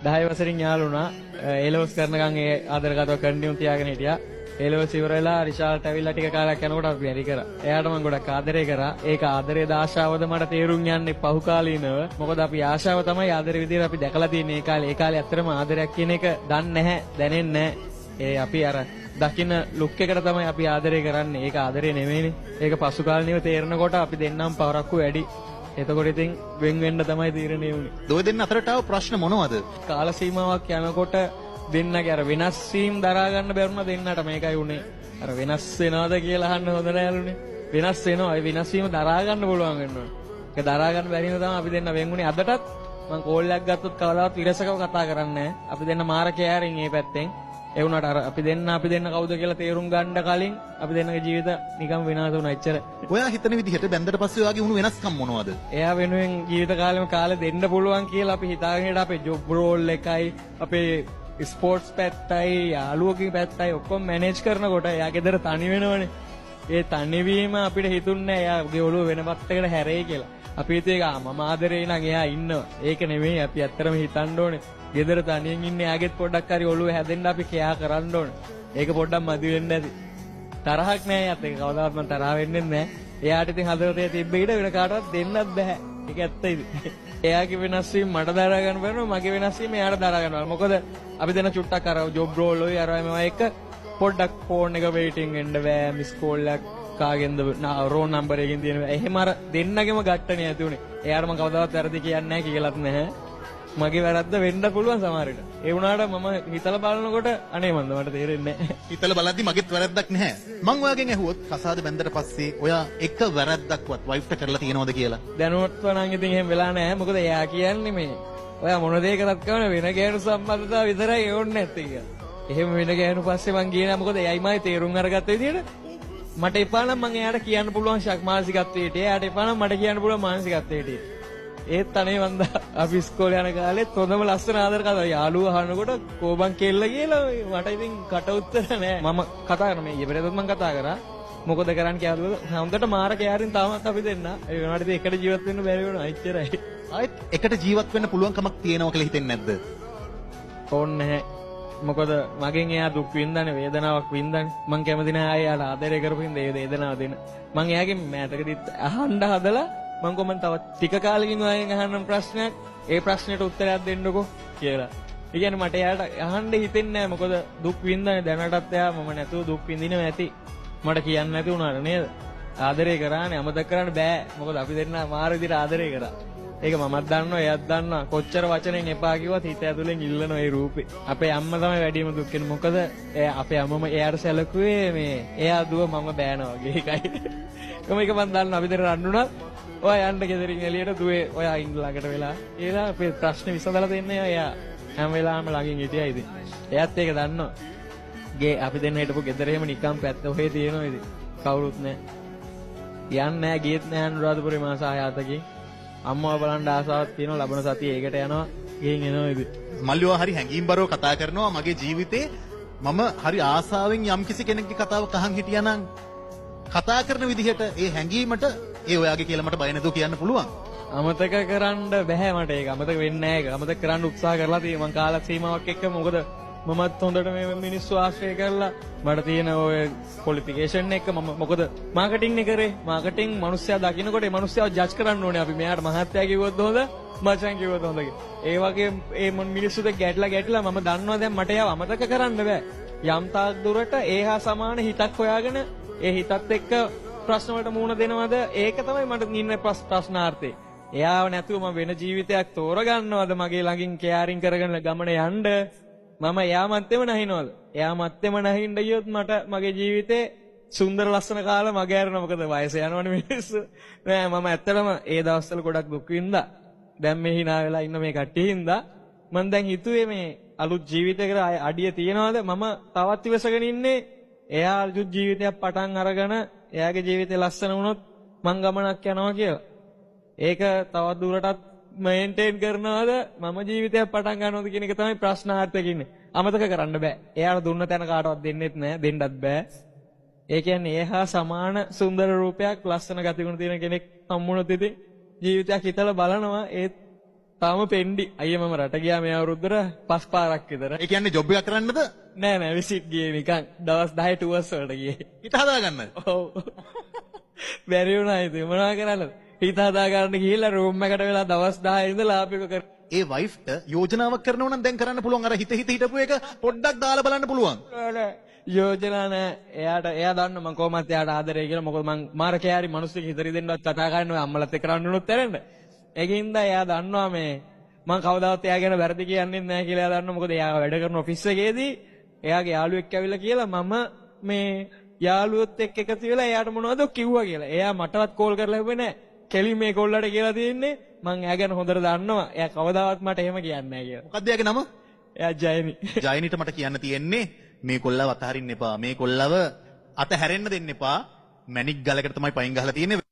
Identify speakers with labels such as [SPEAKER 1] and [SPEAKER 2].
[SPEAKER 1] 10 වසරින් යාළු වුණා. ඒලෙවස් කරනකම් ඒ ආදරකතාව කන්ටිනියු තියාගෙන හිටියා. ඒලෙවස් ඉවර වෙලා රිෂාල්ට ඇවිල්ලා ටික කාලයක් යනකොට අපි බැරි කරා. එයාට මම ගොඩක් ආදරය කරා. ඒක ආදරයේ ආශාවද මට තේරුම් යන්නේ පහු කාලීනව. මොකද අපි ආශාව තමයි ආදරේ විදිහට අපි දැකලා තියෙන්නේ ඒ කාලේ. ඒ කාලේ ඇත්තටම ආදරයක් කියන එක දන්නේ නැහැ, දැනෙන්නේ නැහැ. අපි අර දකින්න ලුක් එකට තමයි අපි ආදරය කරන්නේ. ඒක ආදරේ නෙමෙයිනේ. ඒක පසු කාලිනව තේරෙනකොට අපි දෙන්නම් පවරක්කු වැඩි. එතකොට ඉතින් වෙන් වෙන්න තමයි තීරණය වුනේ.
[SPEAKER 2] ඔය දෙන්න අතරට ආව ප්‍රශ්න මොනවද?
[SPEAKER 1] කාල සීමාවක් යනකොට දෙන්නගේ අර වෙනස් වීම දරා ගන්න බැරුණ දෙන්නට මේකයි උනේ. අර වෙනස් වෙනවද කියලා අහන්න හොඳ නෑලුනේ. වෙනස් වෙනවා. ඒ වෙනස් වීම දරා ගන්න පුළුවන් වෙනවා. ඒක දරා ගන්න බැරි නිසා තමයි අපි දෙන්න වෙන් වුනේ. අදටත් මම කෝල් එකක් ගත්තොත් කවදාවත් විරසකව කතා කරන්නේ නෑ. අපි දෙන්න මාර කෑරින් මේ පැත්තෙන්. ඒ වුණාට අර අපි දෙන්න කවුද කියලා තේරුම් ගන්න කලින් අපි දෙන්නගේ ජීවිත නිකන් විනාශ වුණා එච්චර.
[SPEAKER 2] ඔයා හිතන විදිහට බැන්දට පස්සේ ඔයාගේ වුණු වෙනස්කම් මොනවද?
[SPEAKER 1] එයා වෙනුවෙන් ජීවිත කාලෙ දෙන්න පුළුවන් කියලා අපි හිතාගෙන හිට අපේ ජොබ් රෝල් එකයි අපේ ස්පෝර්ට්ස් පැත්තයි යාළුවෝගේ පැත්තයි ඔක්කොම මැනේජ් කරනකොට එයා ගෙදර තනි වෙනවනේ. ඒ තනිවීම අපිට හිතුන්නේ එයාගේ ඔළුව වෙන පැත්තකට හැරෙයි කියලා. අපි හිතුවේ මම ආදරේ නම් එයා ඉන්නවා. ඒක නෙමෙයි අපි ඇත්තටම හිතන්න ඕනේ. ගෙදර තනියෙන් ඉන්නේ යාගෙත් පොඩ්ඩක් හරි ඔළුව හැදෙන්න අපි කෙයා කරන්න ඕනේ. ඒක පොඩ්ඩක් මදි වෙන්න ඇති. තරහක් නෑ යත් ඒක කවදාවත් මම තරහ වෙන්නේ නෑ. එයාට ඉතින් හදවතේ තිබ්බ ඉඩ වෙන කාටවත් දෙන්නත් බෑ. ඒක ඇත්ත ඉතින්. එයාගේ වෙනස් වීම මට දරා ගන්න බැරුව මගේ වෙනස් වීම එයාට දරා ගන්නවා. මොකද අපි දෙන චුට්ටක් අර ජොබ් රෝල් ඔය අර මේවා එක පොඩ්ඩක් ෆෝන් එක වේටිං වෙන්න බෑ. මිස් කෝල් එකක් කාගෙන්ද රෝන් නම්බර් එකකින් තියෙනවා. එහෙම අර දෙන්නගෙම ගැට්ටනේ ඇති උනේ. එයාට මම කවදාවත් වැරදි කියන්නේ නැහැ කියලාත් නැහැ. මගේ වැරද්ද වෙන්න පුළුවන් සමහර විට. ඒ වුණාට මම හිතලා බලනකොට අනේ මන්ද මට තේරෙන්නේ නැහැ.
[SPEAKER 2] හිතලා බලද්දි මගෙත් වැරද්දක් නැහැ. මං ඔයාගෙන් ඇහුවොත් කසාද බැන්දට පස්සේ ඔයා එක වැරද්දක්වත් වයිෆ්ට කරලා තියෙනවද කියලා?
[SPEAKER 1] දැනුවත්ව නම් ඉතින් එහෙම වෙලා නැහැ. මොකද එයා කියන්නේ මේ ඔයා මොන දේ කරත් කවන වෙන ගෑනු සම්බන්ධතාව විතරයි ඕනේ නැත්තේ කියලා. එහෙම වෙන ගෑනු පස්සේ මං ගියේ නැහැ. මොකද එයයිමයි තේරුම් අරගත්ත විදිහට මට එපා නම් මං එයාට කියන්න පුළුවන් මානසිකත්වයට. එයාට එපා නම් මට කියන්න පුළුවන් මානසිකත්වයට. ඒත් අනේ වන්දා අපි ඉස්කෝලේ යන කාලෙත් හොඳම ලස්සන ආදර කතාව යාළුවා අහනකොට කෝබන් කෙල්ල කියලා මට ඉතින් කට උත්තර නෑ. මම කතා කරා මේ ඊපෙරේදත් මම කතා කරා. මොකද කරන්න කියලා හොඳට මාර කෑරින් තාමත් අපි දෙන්න. ඒ වෙනාට ඉතින් එකට ජීවත් වෙන්න බැරි වුණා. එච්චරයි.
[SPEAKER 2] ආයෙත් එකට ජීවත් වෙන්න පුළුවන් කමක් තියෙනවා කියලා හිතෙන්නේ නැද්ද?
[SPEAKER 1] ඕන්නේ නැහැ. මොකද මගෙන් එයා දුක් විඳන්නේ වේදනාවක් විඳන්නේ. මං කැමති නෑ ආයෙ යාට ආදරය කරපින් ඒ වේදනාව දෙන්න. මං එයාගෙන් මෑතකදීත් අහන්න හදලා මං කොහොමද තවත් ටික කාලෙකින් ඔයගෙන් අහන්න ප්‍රශ්නයක් ඒ ප්‍රශ්නෙට උත්තරයක් දෙන්නකෝ කියලා. ඒ කියන්නේ මට එයාට අහන්න හිතෙන්නේ නැහැ. මොකද දුක් විඳන්නේ දැනටත් එයා මම නැතුව දුක් විඳිනවා ඇති. මට කියන්න නැති වුණාට නේද? ආදරේ කරානේ අමතක කරන්න බෑ. මොකද අපි දෙන්න මාර විදිහට ආදරේ කරා. ඒක මමත් දන්නවා එයාත් දන්නවා. කොච්චර වචනෙන් එපා කිව්වත් හිත ඇතුලෙන් ඉල්ලන ඒ රූපේ. අපේ අම්මා තමයි වැඩිම දුක් වෙන්නේ. මොකද අපේ අම්මම එයාට සැලකුවේ මේ එයා දුව මම බෑනවා වගේ එකයි. කොහොම එක මම දන්නවා අපි දෙන්න රණ්ඩුණා. ඔයා යන්න ගෙදරින් එළියට දුවේ ඔයා ඉන්න ළඟට වෙලා ඒලා අපේ ප්‍රශ්නේ විසඳලා දෙන්නේ එයා හැම වෙලාවෙම ළඟින් හිටියා ඉතින් එයාත් ඒක දන්නවා ගේ අපි දෙන්න හිටපු ගෙදර එහෙම නිකන් පැත්ත ඔහේ තියෙනවා ඉතින් කවුරුත් නැහැ යන්නේ නැහැ ගියෙත් නැහැ අනුරාධපුරේ මාස 6-7කින් අම්මව බලන්න ආසාවක් තියෙනවා ලබන සතියේ ඒකට යනවා ගෙන් එනවා ඉතින්
[SPEAKER 2] මල්ලිවා හරි හැංගීම්බරව කතා කරනවා මගේ ජීවිතේ මම හරි ආසාවෙන් යම්කිසි කෙනෙක්ගේ කතාවක් අහන් හිටියානම් කතා කරන විදිහට ඒ හැංගීමට ඒ ඔයාගේ කියලා මට බය නැතුව කියන්න පුළුවන්.
[SPEAKER 1] අමතක කරන්න බෑ මට ඒක. අමතක වෙන්නේ නැහැ ඒක. අමතක කරන්න උත්සාහ කරලා තියෙනවා. මං කාල සීමාවක් එක්ක මොකද මමත් හොඳට මේ මිනිස්සු ආශ්‍රය කරලා මට තියෙන ඔය ක්වොලිෆිකේෂන් එක මම මොකද මාකටිං නේ කරේ. මාකටිං මිනිස්සයා දකින්නකොට ඒ මිනිස්සයාව ජජ් කරන්න ඕනේ අපි. මෙයාට මහත්තයා කිව්වොත් හොඳ, මචං කිව්වොත් හොඳ කියලා. ඒ වගේ ඒ මිනිස්සුත් ගැටලා මම දන්නවා දැන් මට ඒව අමතක කරන්න බෑ. යම් තාක් දුරට ඒහා සමාන හිතක් හොයාගෙන ඒ හිතත් එක්ක ප්‍රශ්න වලට මුහුණ දෙනවද ඒක තමයි මට ඉන්න ප්‍රශ්නාර්ථේ. එයාව නැතුව මම වෙන ජීවිතයක් තෝරගන්නවද මගේ ළඟින් කෙයාරින් කරගෙන ගමන යන්න මම එයා මැත්තේම නැහිනවද? එයා මැත්තේම නැහින්න ගියොත් මට මගේ ජීවිතේ සුන්දර ලස්සන කාලෙ මග ඇරෙනවා. මොකද වයස යනවනේ මිනිස්සු. නෑ මම ඇත්තටම ඒ දවස්වල ගොඩක් දුක් විඳා. දැන් මේ hina වෙලා ඉන්න මේ කට්ටිය හින්දා මම දැන් හිතුවේ මේ අලුත් ජීවිතයකට අඩිය තියනවාද මම තවත් ඉවසගෙන ඉන්නේ එයා අලුත් ජීවිතයක් පටන් අරගෙන එයාගේ ජීවිතේ ලස්සන වුණොත් මං ගමනක් යනවා කියලා. ඒක තවත් දුරටත් මේන්ටේන් කරනවද මම ජීවිතයක් පටන් ගන්නවද කියන එක තමයි ප්‍රශ්නාර්ථයක ඉන්නේ. අමතක කරන්න බෑ. එයාට දුන්න තැන කාටවත් දෙන්නෙත් නෑ, දෙන්නත් බෑ. ඒ කියන්නේ එහා සමාන සුන්දර රූපයක් ලස්සන ගතිගුණ තියෙන කෙනෙක් හම්බුනොත් ඉතින් ජීවිතයක් හිතලා බලනවා ඒත් තාම පෙන්ඩි අයිය මම රට ගියා මේ අවුරුද්දට 5 පාරක් විතර.
[SPEAKER 2] ඒ කියන්නේ ජොබ් එකක් කරන්නද?
[SPEAKER 1] නෑ විසිට් ගියේ නිකන් දවස් 10 ටුවර්ස් වලට ගියේ.
[SPEAKER 2] හිත හදා ගන්න.
[SPEAKER 1] ඔව්. බැරි වුණා ඉතින් මොනවා කරන්නද? හිත හදා ගන්න ගිහිල්ලා රූම් එකට වෙලා දවස් 10 ඉඳලා ආපික කර.
[SPEAKER 2] ඒ වයිෆ්ට යෝජනාවක් කරනවා නම් දැන් කරන්න පුළුවන්. අර හිත හිටපු එක පොඩ්ඩක් දාලා බලන්න පුළුවන්.
[SPEAKER 1] යෝජනා නෑ. එයා දන්න මම කොහොමද එයාට ආදරේ කියලා. මොකද මං මාර කෑරි මිනිස්සුක හිතරි දෙන්නවත් කතා කරන්නේ අම්මලත් එක්ක කරන්න උනොත් ඇරෙන්න. ඒකින්ද එයා දන්නවා මේ මං කවදාවත් එයා ගැන වැරදි කියන්නේ නැහැ කියලා එයා දන්නවා. මොකද එයා වැඩ කරන ඔෆිස් එකේදී එයාගේ යාළුවෙක් ඇවිල්ලා කියලා මම මේ යාළුවොත් එක්ක එකතු වෙලා එයාට මොනවද කිව්වා කියලා. එයා මටවත් කෝල් කරලා හැබුවේ නැහැ. කෙලින් මේ කොල්ලට කියලා තියෙන්නේ මං එයා ගැන හොඳට දන්නවා. එයා කවදාවත් මට එහෙම කියන්නේ නැහැ කියලා.
[SPEAKER 2] මොකද්ද එයාගේ නම?
[SPEAKER 1] එයා ජයනි.
[SPEAKER 2] ජයනිට මට කියන්න තියෙන්නේ මේ කොල්ලව අතහරින්න එපා. මේ කොල්ලව අතහැරෙන්න දෙන්න එපා. මැනික් ගලකට තමයි පයින් ගහලා තියෙන්නේ.